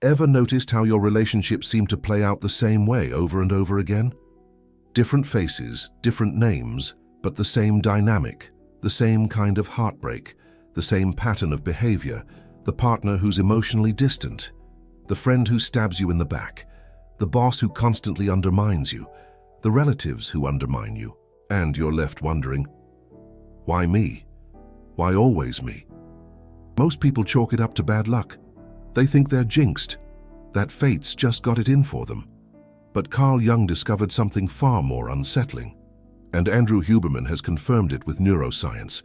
Ever noticed how your relationships seem to play out the same way over and over again? Different faces, different names, but the same dynamic, the same kind of heartbreak, the same pattern of behavior, the partner who's emotionally distant, the friend who stabs you in the back, the boss who constantly undermines you, the relatives who undermine you, and you're left wondering, why me? Why always me? Most people chalk it up to bad luck. They think they're jinxed, that fate's just got it in for them. But Carl Jung discovered something far more unsettling, and Andrew Huberman has confirmed it with neuroscience.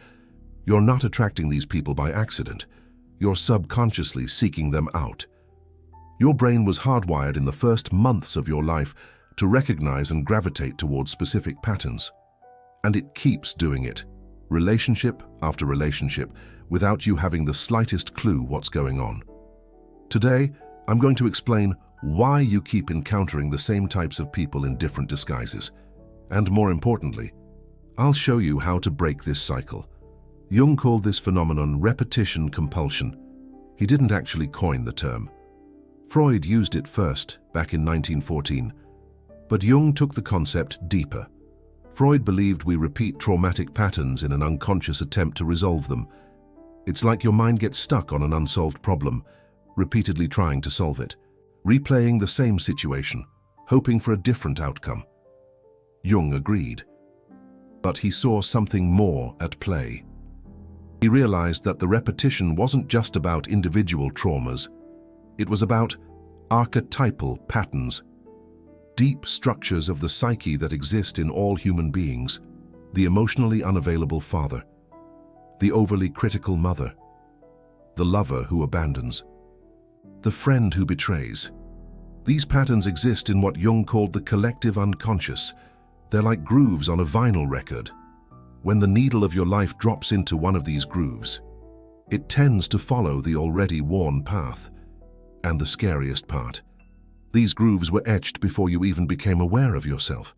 You're not attracting these people by accident. You're subconsciously seeking them out. Your brain was hardwired in the first months of your life to recognize and gravitate towards specific patterns. And it keeps doing it, relationship after relationship, without you having the slightest clue what's going on. Today, I'm going to explain why you keep encountering the same types of people in different disguises. And more importantly, I'll show you how to break this cycle. Jung called this phenomenon repetition compulsion. He didn't actually coin the term. Freud used it first, back in 1914. But Jung took the concept deeper. Freud believed we repeat traumatic patterns in an unconscious attempt to resolve them. It's like your mind gets stuck on an unsolved problem, repeatedly trying to solve it, replaying the same situation, hoping for a different outcome. Jung agreed. But he saw something more at play. He realized that the repetition wasn't just about individual traumas. It was about archetypal patterns, deep structures of the psyche that exist in all human beings: the emotionally unavailable father, the overly critical mother, the lover who abandons, the friend who betrays. These patterns exist in what Jung called the collective unconscious. They're like grooves on a vinyl record. When the needle of your life drops into one of these grooves, it tends to follow the already worn path. And the scariest part, these grooves were etched before you even became aware of yourself.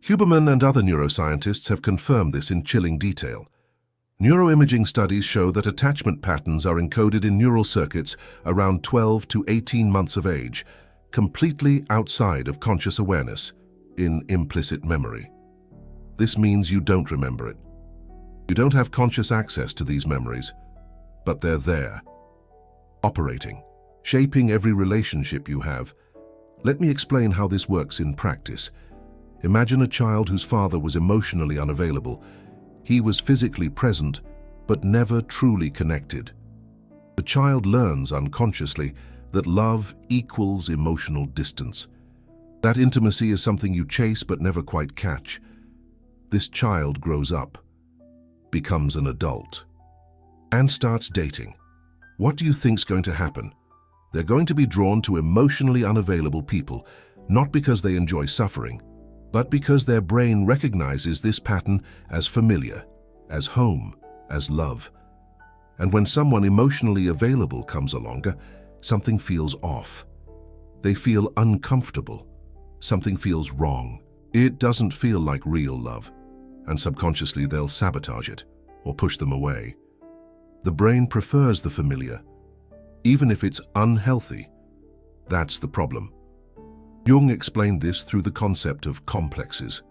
Huberman and other neuroscientists have confirmed this in chilling detail. Neuroimaging studies show that attachment patterns are encoded in neural circuits around 12 to 18 months of age, completely outside of conscious awareness, in implicit memory. This means you don't remember it. You don't have conscious access to these memories, but they're there, operating, shaping every relationship you have. Let me explain how this works in practice. Imagine a child whose father was emotionally unavailable. He was physically present, but never truly connected. The child learns unconsciously that love equals emotional distance. That intimacy is something you chase but never quite catch. This child grows up, becomes an adult, and starts dating. What do you think's going to happen? They're going to be drawn to emotionally unavailable people, not because they enjoy suffering, but because their brain recognizes this pattern as familiar, as home, as love. And when someone emotionally available comes along, something feels off. They feel uncomfortable. Something feels wrong. It doesn't feel like real love, and subconsciously they'll sabotage it or push them away. The brain prefers the familiar, even if it's unhealthy. That's the problem. Jung explained this through the concept of complexes.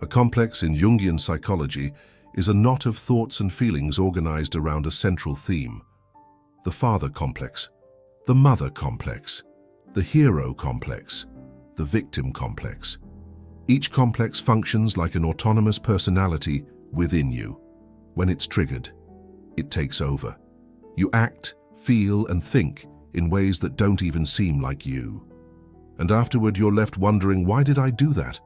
A complex in Jungian psychology is a knot of thoughts and feelings organized around a central theme. The father complex, the mother complex, the hero complex, the victim complex. Each complex functions like an autonomous personality within you. When it's triggered, it takes over. You act, feel, and think in ways that don't even seem like you. And afterward, you're left wondering, why did I do that?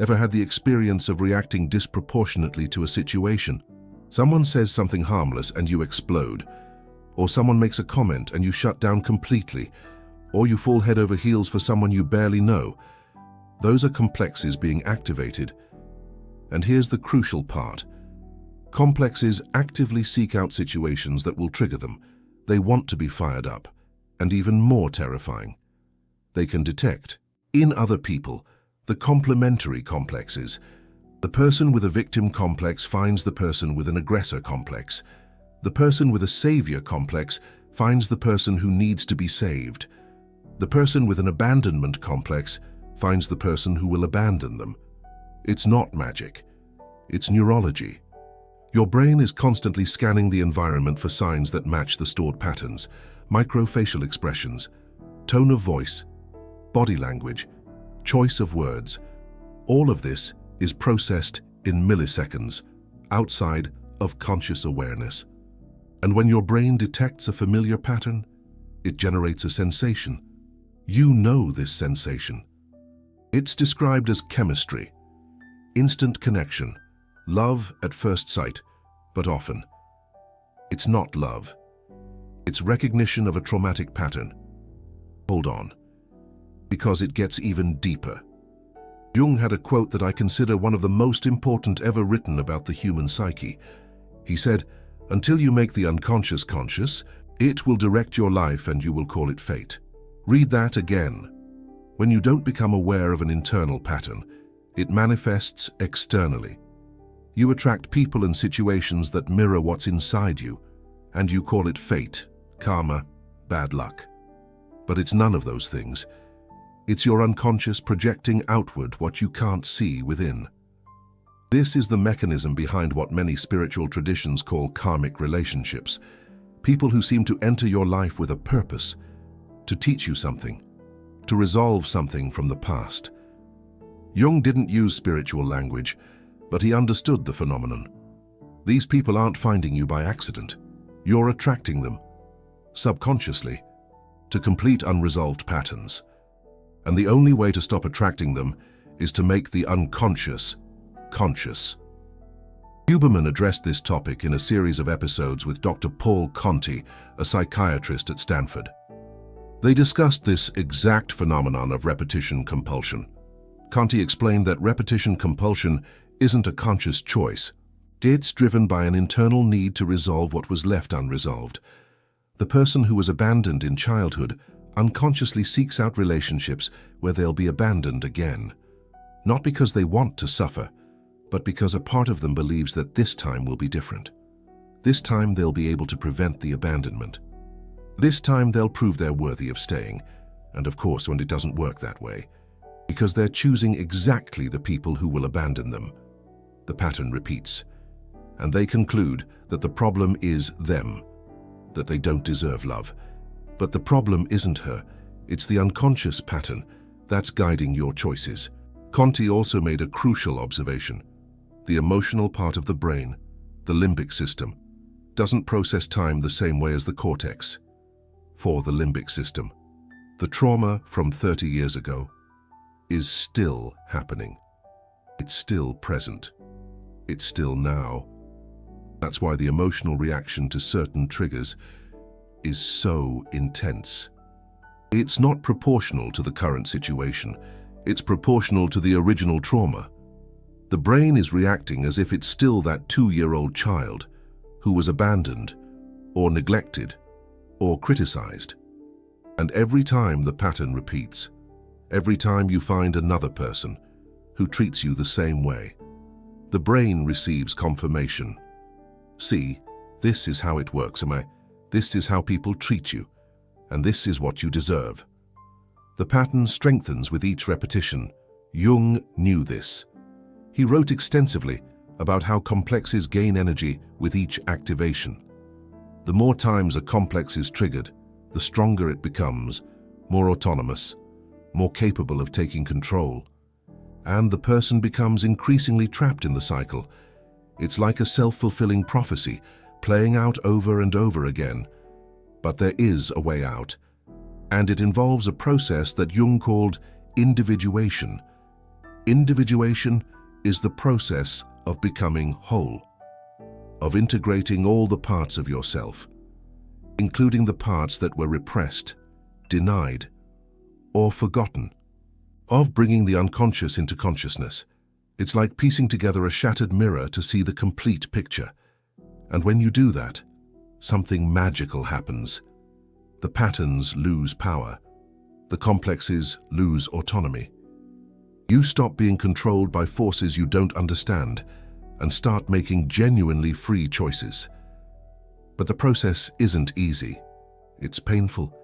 Ever had the experience of reacting disproportionately to a situation? Someone says something harmless and you explode. Or someone makes a comment and you shut down completely. Or you fall head over heels for someone you barely know. Those are complexes being activated. And here's the crucial part. Complexes actively seek out situations that will trigger them. They want to be fired up. And even more terrifying, they can detect, in other people, the complementary complexes. The person with a victim complex finds the person with an aggressor complex. The person with a savior complex finds the person who needs to be saved. The person with an abandonment complex finds the person who will abandon them. It's not magic. It's neurology. Your brain is constantly scanning the environment for signs that match the stored patterns, microfacial expressions, tone of voice, body language, choice of words. All of this is processed in milliseconds, outside of conscious awareness. And when your brain detects a familiar pattern, it generates a sensation. You know this sensation. It's described as chemistry, instant connection, love at first sight, but often it's not love. It's recognition of a traumatic pattern. Hold on, because it gets even deeper. Jung had a quote that I consider one of the most important ever written about the human psyche. He said, "Until you make the unconscious conscious, it will direct your life and you will call it fate." Read that again. When you don't become aware of an internal pattern, it manifests externally. You attract people and situations that mirror what's inside you, and you call it fate, karma, bad luck. But it's none of those things. It's your unconscious projecting outward what you can't see within. This is the mechanism behind what many spiritual traditions call karmic relationships. People who seem to enter your life with a purpose, to teach you something, to resolve something from the past. Jung didn't use spiritual language, but he understood the phenomenon. These people aren't finding you by accident. You're attracting them, subconsciously, to complete unresolved patterns. And the only way to stop attracting them is to make the unconscious conscious. Huberman addressed this topic in a series of episodes with Dr. Paul Conti, a psychiatrist at Stanford. They discussed this exact phenomenon of repetition compulsion. Conti explained that repetition compulsion isn't a conscious choice. It's driven by an internal need to resolve what was left unresolved. The person who was abandoned in childhood unconsciously seeks out relationships where they'll be abandoned again. Not because they want to suffer, but because a part of them believes that this time will be different. This time they'll be able to prevent the abandonment. This time they'll prove they're worthy of staying, and of course when it doesn't work that way, because they're choosing exactly the people who will abandon them. The pattern repeats, and they conclude that the problem is them, that they don't deserve love. But the problem isn't her, it's the unconscious pattern that's guiding your choices. Conti also made a crucial observation. The emotional part of the brain, the limbic system, doesn't process time the same way as the cortex. For the limbic system, the trauma from 30 years ago is still happening. It's still present. It's still now. That's why the emotional reaction to certain triggers is so intense. It's not proportional to the current situation. It's proportional to the original trauma. The brain is reacting as if it's still that 2-year-old child who was abandoned or neglected or criticized. And every time the pattern repeats, every time you find another person who treats you the same way, the brain receives confirmation. See, this is how it works, this is how people treat you, and this is what you deserve. The pattern strengthens with each repetition. Jung knew this. He wrote extensively about how complexes gain energy with each activation. The more times a complex is triggered, the stronger it becomes, more autonomous, more capable of taking control. And the person becomes increasingly trapped in the cycle. It's like a self-fulfilling prophecy, playing out over and over again. But there is a way out, and it involves a process that Jung called individuation. Individuation is the process of becoming whole, of integrating all the parts of yourself, including the parts that were repressed, denied, or forgotten, of bringing the unconscious into consciousness. It's like piecing together a shattered mirror to see the complete picture. And when you do that, something magical happens. The patterns lose power. The complexes lose autonomy. You stop being controlled by forces you don't understand and start making genuinely free choices. But the process isn't easy. It's painful.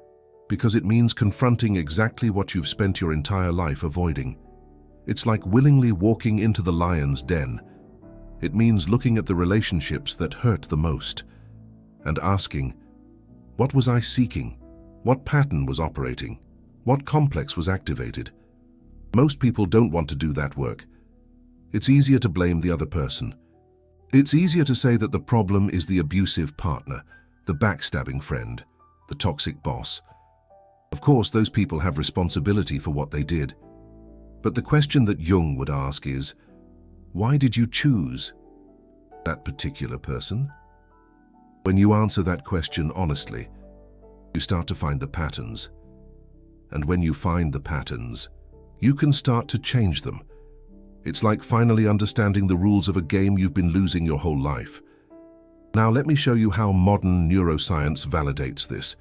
because it means confronting exactly what you've spent your entire life avoiding. It's like willingly walking into the lion's den. It means looking at the relationships that hurt the most and asking, what was I seeking? What pattern was operating? What complex was activated? Most people don't want to do that work. It's easier to blame the other person. It's easier to say that the problem is the abusive partner, the backstabbing friend, the toxic boss. Of course, those people have responsibility for what they did. But the question that Jung would ask is, why did you choose that particular person? When you answer that question honestly, you start to find the patterns. And when you find the patterns, you can start to change them. It's like finally understanding the rules of a game you've been losing your whole life. Now let me show you how modern neuroscience validates this.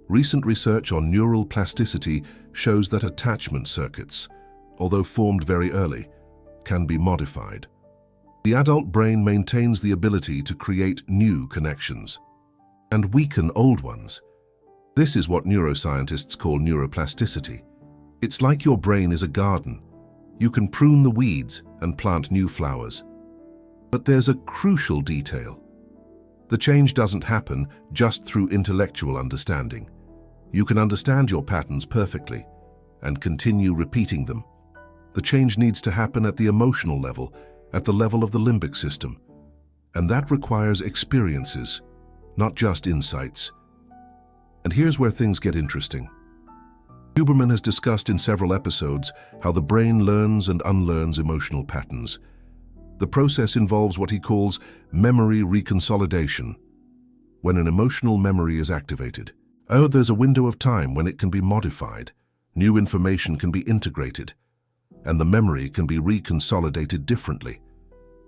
Recent research on neural plasticity shows that attachment circuits, although formed very early, can be modified. The adult brain maintains the ability to create new connections and weaken old ones. This is what neuroscientists call neuroplasticity. It's like your brain is a garden. You can prune the weeds and plant new flowers. But there's a crucial detail. The change doesn't happen just through intellectual understanding. You can understand your patterns perfectly and continue repeating them. The change needs to happen at the emotional level, at the level of the limbic system. And that requires experiences, not just insights. And here's where things get interesting. Huberman has discussed in several episodes how the brain learns and unlearns emotional patterns. The process involves what he calls memory reconsolidation. When an emotional memory is activated, there's a window of time when it can be modified, new information can be integrated, and the memory can be reconsolidated differently.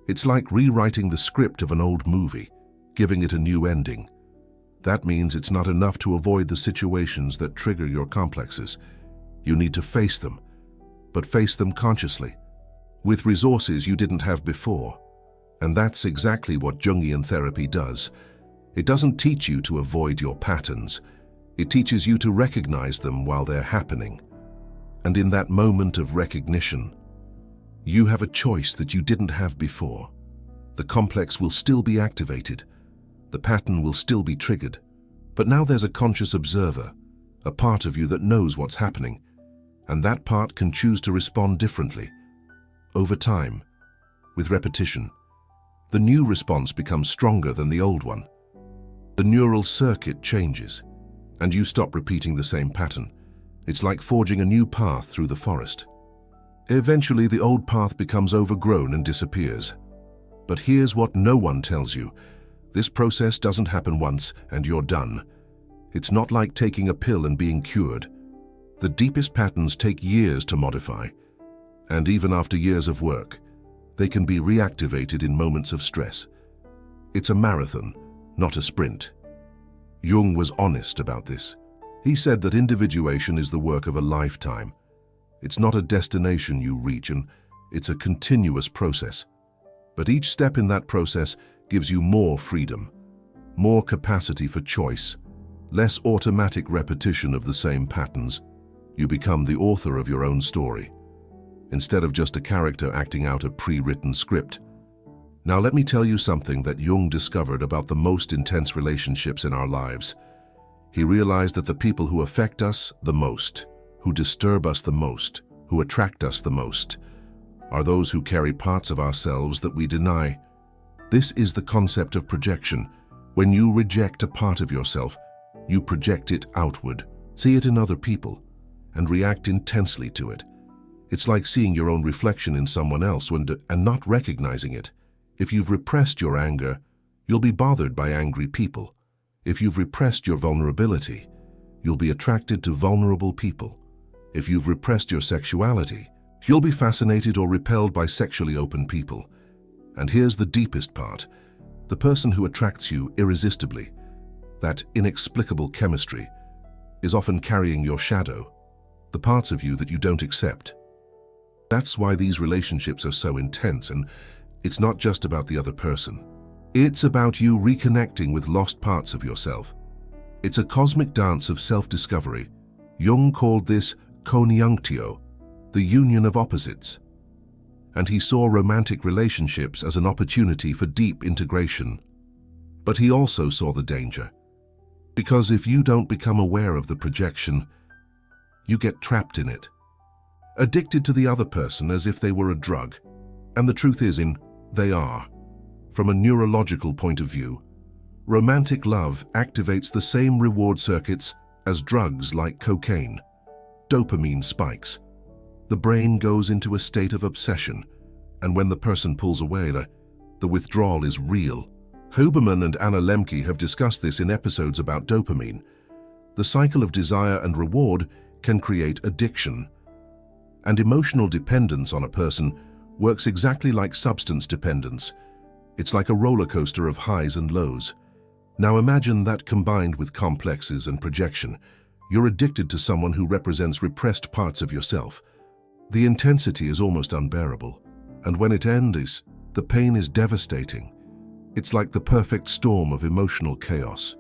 It's like rewriting the script of an old movie, giving it a new ending. That means it's not enough to avoid the situations that trigger your complexes. You need to face them, but face them consciously, with resources you didn't have before. And that's exactly what Jungian therapy does. It doesn't teach you to avoid your patterns. It teaches you to recognize them while they're happening. And in that moment of recognition, you have a choice that you didn't have before. The complex will still be activated. The pattern will still be triggered. But now there's a conscious observer, a part of you that knows what's happening. And that part can choose to respond differently. Over time, with repetition, the new response becomes stronger than the old one. The neural circuit changes, and you stop repeating the same pattern. It's like forging a new path through the forest. Eventually, the old path becomes overgrown and disappears. But here's what no one tells you. This process doesn't happen once and you're done. It's not like taking a pill and being cured. The deepest patterns take years to modify. And even after years of work, they can be reactivated in moments of stress. It's a marathon, not a sprint. Jung was honest about this. He said that individuation is the work of a lifetime. It's not a destination you reach, and it's a continuous process. But each step in that process gives you more freedom, more capacity for choice, less automatic repetition of the same patterns. You become the author of your own story, instead of just a character acting out a pre-written script. Now let me tell you something that Jung discovered about the most intense relationships in our lives. He realized that the people who affect us the most, who disturb us the most, who attract us the most, are those who carry parts of ourselves that we deny. This is the concept of projection. When you reject a part of yourself, you project it outward, see it in other people, and react intensely to it. It's like seeing your own reflection in someone else and not recognizing it. If you've repressed your anger, you'll be bothered by angry people. If you've repressed your vulnerability, you'll be attracted to vulnerable people. If you've repressed your sexuality, you'll be fascinated or repelled by sexually open people. And here's the deepest part. The person who attracts you irresistibly, that inexplicable chemistry, is often carrying your shadow, the parts of you that you don't accept. That's why these relationships are so intense, and it's not just about the other person. It's about you reconnecting with lost parts of yourself. It's a cosmic dance of self-discovery. Jung called this conjunctio, the union of opposites. And he saw romantic relationships as an opportunity for deep integration. But he also saw the danger. Because if you don't become aware of the projection, you get trapped in it. Addicted to the other person as if they were a drug. And the truth is, they are. From a neurological point of view, romantic love activates the same reward circuits as drugs like cocaine. Dopamine spikes. The brain goes into a state of obsession, and when the person pulls away, the withdrawal is real. Huberman and Anna Lemke have discussed this in episodes about dopamine. The cycle of desire and reward can create addiction. And emotional dependence on a person works exactly like substance dependence. It's like a roller coaster of highs and lows. Now imagine that combined with complexes and projection. You're addicted to someone who represents repressed parts of yourself. The intensity is almost unbearable. And when it ends, the pain is devastating. It's like the perfect storm of emotional chaos.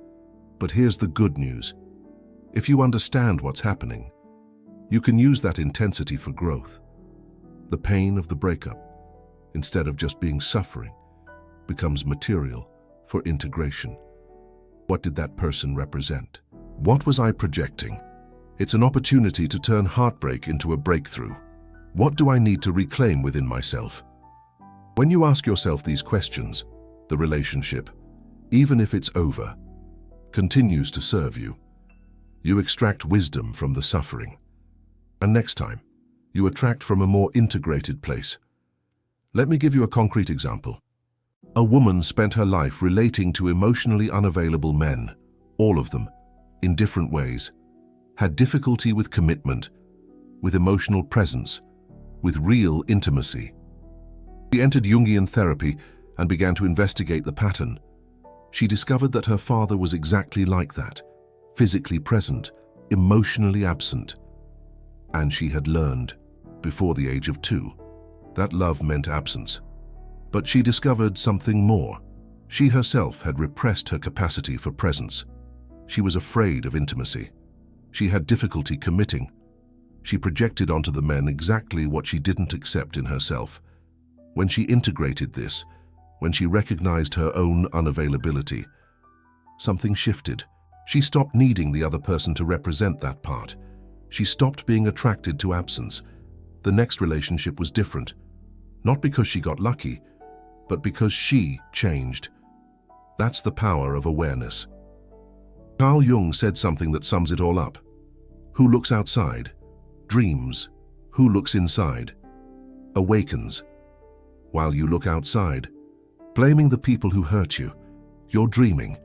But here's the good news. If you understand what's happening, you can use that intensity for growth. The pain of the breakup, instead of just being suffering, becomes material for integration. What did that person represent? What was I projecting? It's an opportunity to turn heartbreak into a breakthrough. What do I need to reclaim within myself? When you ask yourself these questions, the relationship, even if it's over, continues to serve you. You extract wisdom from the suffering. And next time, you attract from a more integrated place. Let me give you a concrete example. A woman spent her life relating to emotionally unavailable men, all of them, in different ways, had difficulty with commitment, with emotional presence, with real intimacy. She entered Jungian therapy and began to investigate the pattern. She discovered that her father was exactly like that, physically present, emotionally absent. And she had learned, before the age of 2, that love meant absence. But she discovered something more. She herself had repressed her capacity for presence. She was afraid of intimacy. She had difficulty committing. She projected onto the men exactly what she didn't accept in herself. When she integrated this, when she recognized her own unavailability, something shifted. She stopped needing the other person to represent that part. She stopped being attracted to absence. The next relationship was different, not because she got lucky, but because she changed. That's the power of awareness. Carl Jung said something that sums it all up. Who looks outside, dreams. Who looks inside, awakens. While you look outside, blaming the people who hurt you, you're dreaming.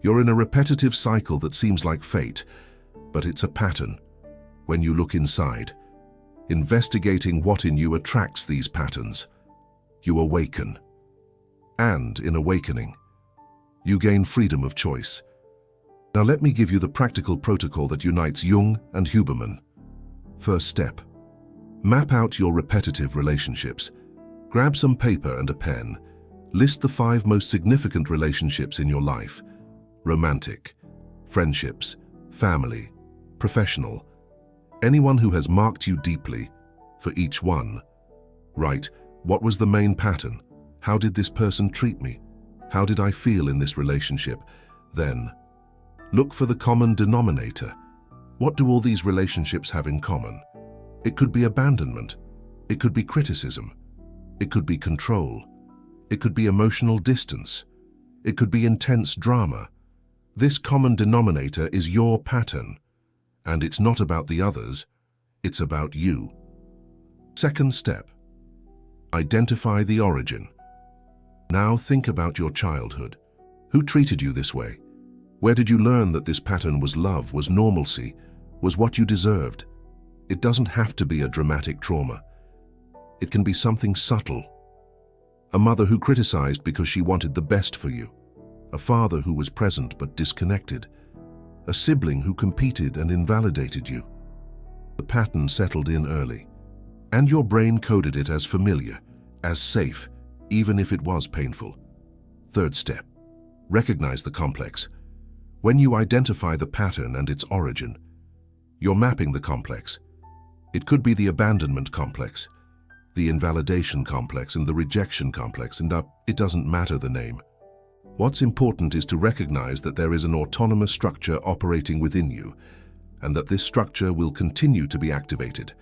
You're in a repetitive cycle that seems like fate, but it's a pattern. When you look inside, investigating what in you attracts these patterns, you awaken. And in awakening, you gain freedom of choice. Now let me give you the practical protocol that unites Jung and Huberman. First step. Map out your repetitive relationships. Grab some paper and a pen. List the 5 most significant relationships in your life. Romantic, friendships, family, professional. Anyone who has marked you deeply. For each one, write, what was the main pattern? How did this person treat me? How did I feel in this relationship? Then, look for the common denominator. What do all these relationships have in common? It could be abandonment. It could be criticism. It could be control. It could be emotional distance. It could be intense drama. This common denominator is your pattern. And it's not about the others, it's about you. Second step. Identify the origin. Now think about your childhood. Who treated you this way? Where did you learn that this pattern was love, was normalcy, was what you deserved? It doesn't have to be a dramatic trauma. It can be something subtle. A mother who criticized because she wanted the best for you. A father who was present but disconnected. A sibling who competed and invalidated you. The pattern settled in early, and your brain coded it as familiar, as safe, even if it was painful. Third step. Recognize the complex. When you identify the pattern and its origin, you're mapping the complex. It could be the abandonment complex, the invalidation complex, and the rejection complex, and it doesn't matter the name. What's important is to recognize that there is an autonomous structure operating within you, and that this structure will continue to be activated.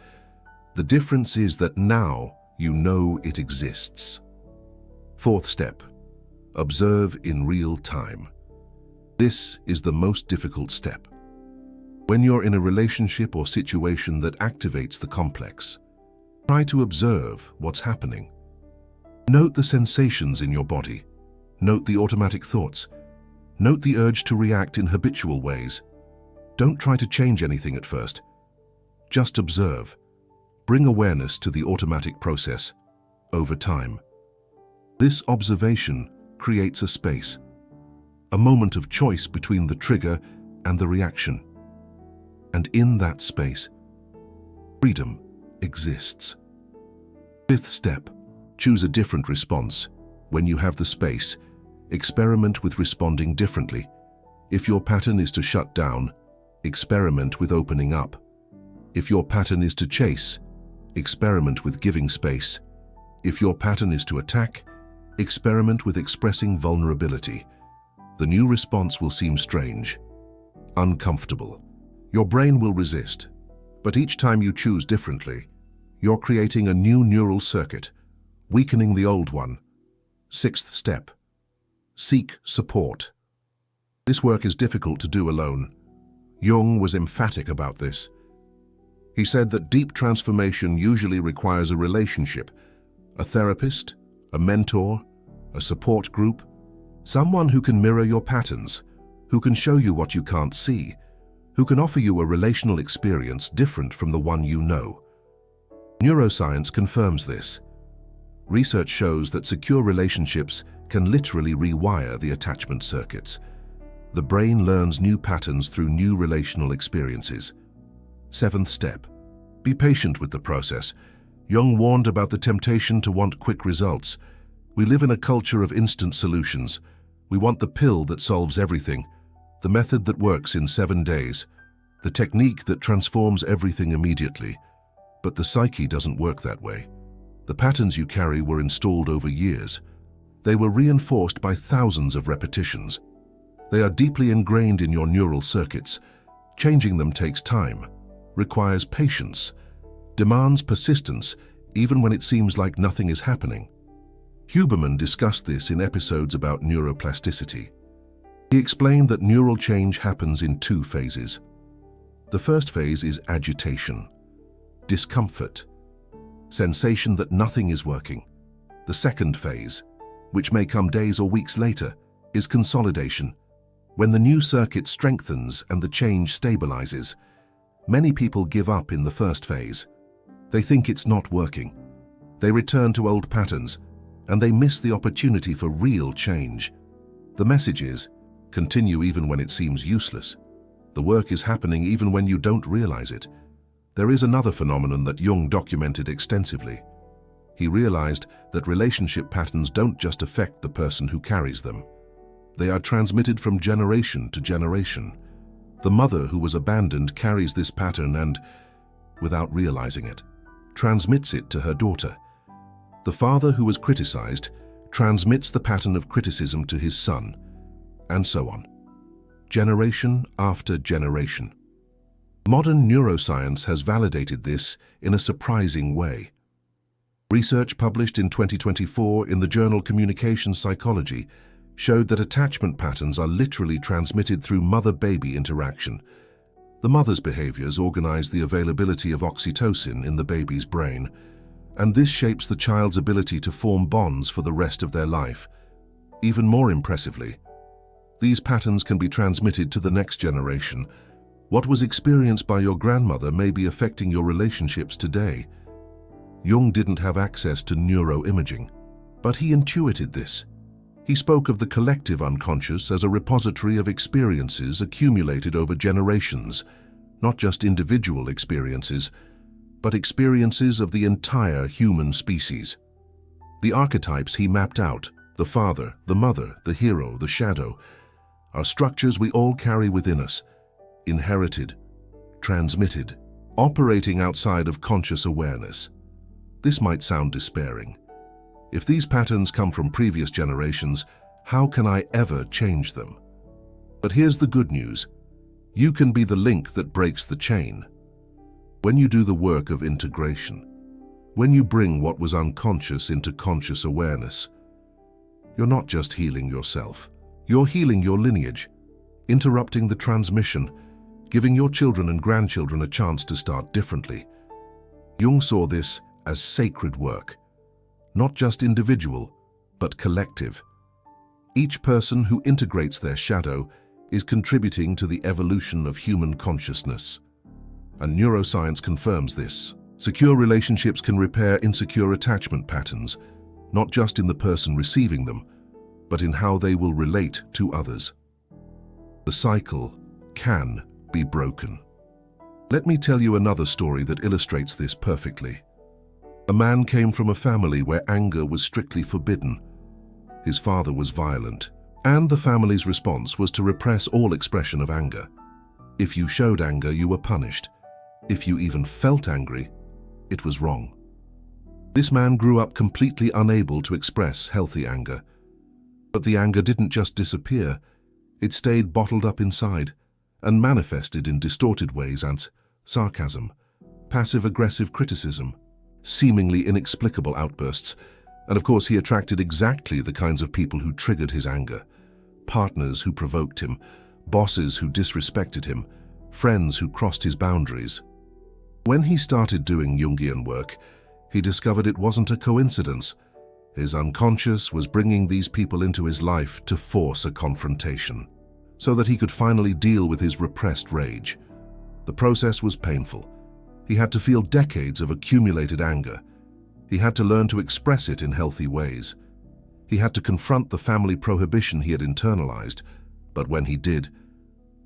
The difference is that now you know it exists. Fourth step, observe in real time. This is the most difficult step. When you're in a relationship or situation that activates the complex, try to observe what's happening. Note the sensations in your body. Note the automatic thoughts. Note the urge to react in habitual ways. Don't try to change anything at first. Just observe. Bring awareness to the automatic process over time. This observation creates a space, a moment of choice between the trigger and the reaction. And in that space, freedom exists. Fifth step, choose a different response. When you have the space, experiment with responding differently. If your pattern is to shut down, experiment with opening up. If your pattern is to chase, experiment with giving space. If your pattern is to attack, experiment with expressing vulnerability. The new response will seem strange, uncomfortable. Your brain will resist, but each time you choose differently, you're creating a new neural circuit, weakening the old one. Sixth step, seek support. This work is difficult to do alone. Jung was emphatic about this. He said that deep transformation usually requires a relationship, a therapist, a mentor, a support group, someone who can mirror your patterns, who can show you what you can't see, who can offer you a relational experience different from the one you know. Neuroscience confirms this. Research shows that secure relationships can literally rewire the attachment circuits. The brain learns new patterns through new relational experiences. Seventh step, be patient with the process. Jung warned about the temptation to want quick results. We live in a culture of instant solutions. We want the pill that solves everything, the method that works in 7 days, the technique that transforms everything immediately. But the psyche doesn't work that way. The patterns you carry were installed over years. They were reinforced by thousands of repetitions. They are deeply ingrained in your neural circuits. Changing them takes time, requires patience, demands persistence, even when it seems like nothing is happening. Huberman discussed this in episodes about neuroplasticity. He explained that neural change happens in 2 phases. The first phase is agitation, discomfort, sensation that nothing is working. The second phase, which may come days or weeks later, is consolidation, when the new circuit strengthens and the change stabilizes. Many people give up in the first phase. They think it's not working. They return to old patterns, and they miss the opportunity for real change. The message is, continue even when it seems useless. The work is happening even when you don't realize it. There is another phenomenon that Jung documented extensively. He realized that relationship patterns don't just affect the person who carries them. They are transmitted from generation to generation. The mother who was abandoned carries this pattern and, without realizing it, transmits it to her daughter. The father who was criticized transmits the pattern of criticism to his son, and so on, generation after generation. Modern neuroscience has validated this in a surprising way. Research published in 2024 in the journal Communication Psychology showed that attachment patterns are literally transmitted through mother-baby interaction. The mother's behaviors organize the availability of oxytocin in the baby's brain, and this shapes the child's ability to form bonds for the rest of their life. Even more impressively, these patterns can be transmitted to the next generation. What was experienced by your grandmother may be affecting your relationships today. Jung didn't have access to neuroimaging, but he intuited this. He spoke of the collective unconscious as a repository of experiences accumulated over generations, not just individual experiences, but experiences of the entire human species. The archetypes he mapped out, the father, the mother, the hero, the shadow, are structures we all carry within us, inherited, transmitted, operating outside of conscious awareness. This might sound despairing. If these patterns come from previous generations, how can I ever change them? But here's the good news. You can be the link that breaks the chain. When you do the work of integration, when you bring what was unconscious into conscious awareness, you're not just healing yourself. You're healing your lineage, interrupting the transmission, giving your children and grandchildren a chance to start differently. Jung saw this as sacred work, not just individual, but collective. Each person who integrates their shadow is contributing to the evolution of human consciousness. And neuroscience confirms this. Secure relationships can repair insecure attachment patterns, not just in the person receiving them, but in how they will relate to others. The cycle can be broken. Let me tell you another story that illustrates this perfectly. A man came from a family where anger was strictly forbidden. His father was violent, and the family's response was to repress all expression of anger. If you showed anger, you were punished. If you even felt angry, it was wrong. This man grew up completely unable to express healthy anger. But the anger didn't just disappear. It stayed bottled up inside and manifested in distorted ways as sarcasm, passive-aggressive criticism, seemingly inexplicable outbursts. And of course, he attracted exactly the kinds of people who triggered his anger. Partners who provoked him, bosses who disrespected him, friends who crossed his boundaries. When he started doing Jungian work, he discovered it wasn't a coincidence. His unconscious was bringing these people into his life to force a confrontation, so that he could finally deal with his repressed rage. The process was painful. He had to feel decades of accumulated anger. He had to learn to express it in healthy ways. He had to confront the family prohibition he had internalized, but when he did,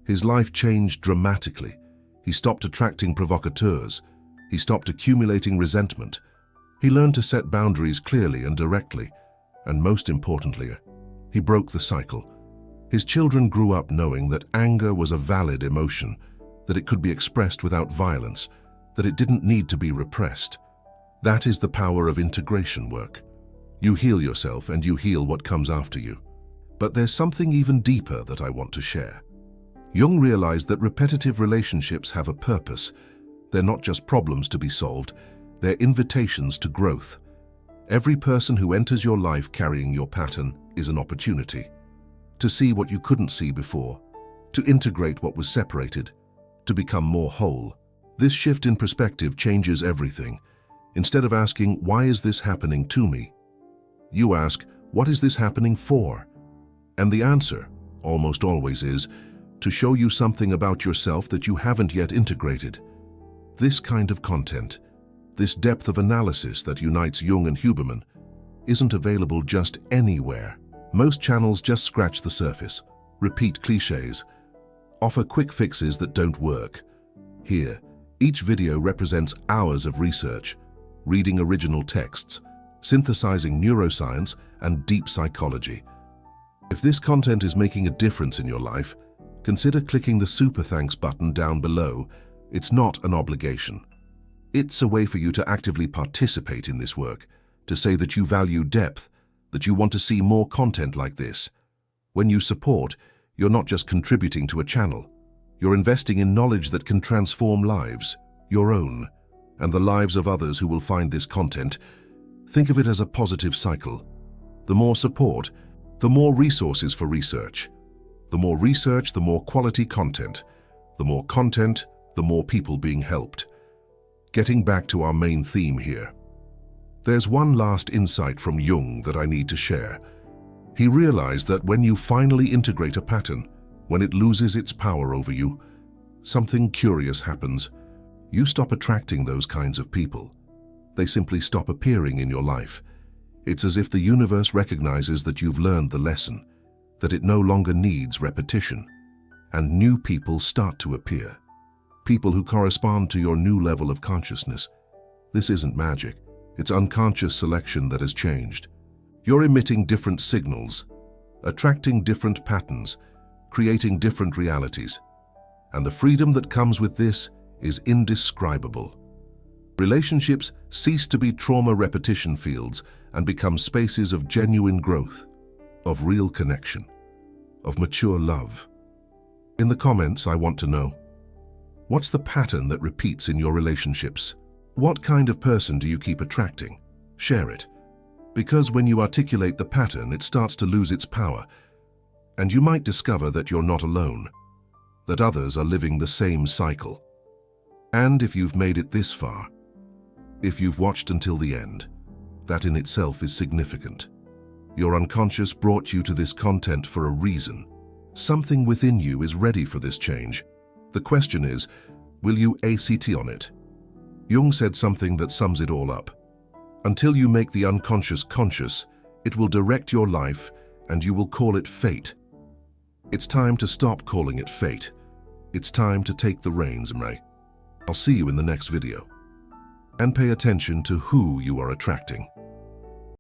his life changed dramatically. He stopped attracting provocateurs. He stopped accumulating resentment. He learned to set boundaries clearly and directly, and most importantly, he broke the cycle. His children grew up knowing that anger was a valid emotion, that it could be expressed without violence, that it didn't need to be repressed. That is the power of integration work. You heal yourself and you heal what comes after you. But there's something even deeper that I want to share. Jung realized that repetitive relationships have a purpose. They're not just problems to be solved, they're invitations to growth. Every person who enters your life carrying your pattern is an opportunity to see what you couldn't see before, to integrate what was separated, to become more whole. This shift in perspective changes everything. Instead of asking, "Why is this happening to me?" you ask, "What is this happening for?" And the answer, almost always, is to show you something about yourself that you haven't yet integrated. This kind of content, this depth of analysis that unites Jung and Huberman, isn't available just anywhere. Most channels just scratch the surface, repeat cliches, offer quick fixes that don't work. Here, each video represents hours of research, reading original texts, synthesizing neuroscience and deep psychology. If this content is making a difference in your life, consider clicking the Super Thanks button down below. It's not an obligation. It's a way for you to actively participate in this work, to say that you value depth, that you want to see more content like this. When you support, you're not just contributing to a channel. You're investing in knowledge that can transform lives, your own, and the lives of others who will find this content. Think of it as a positive cycle. The more support, the more resources for research. The more research, the more quality content. The more content, the more people being helped. Getting back to our main theme here. There's one last insight from Jung that I need to share. He realized that when you finally integrate a pattern, when it loses its power over you, something curious happens. You stop attracting those kinds of people. They simply stop appearing in your life. It's as if the universe recognizes that you've learned the lesson, that it no longer needs repetition, and new people start to appear. People who correspond to your new level of consciousness. This isn't magic. It's unconscious selection that has changed. You're emitting different signals, attracting different patterns, creating different realities. And the freedom that comes with this is indescribable. Relationships cease to be trauma repetition fields and become spaces of genuine growth, of real connection, of mature love. In the comments, I want to know, what's the pattern that repeats in your relationships? What kind of person do you keep attracting? Share it. Because when you articulate the pattern, it starts to lose its power, and you might discover that you're not alone, that others are living the same cycle. And if you've made it this far, if you've watched until the end, that in itself is significant. Your unconscious brought you to this content for a reason. Something within you is ready for this change. The question is, will you act on it? Jung said something that sums it all up. Until you make the unconscious conscious, it will direct your life and you will call it fate. It's time to stop calling it fate. It's time to take the reins, Mray. I'll see you in the next video. And pay attention to who you are attracting.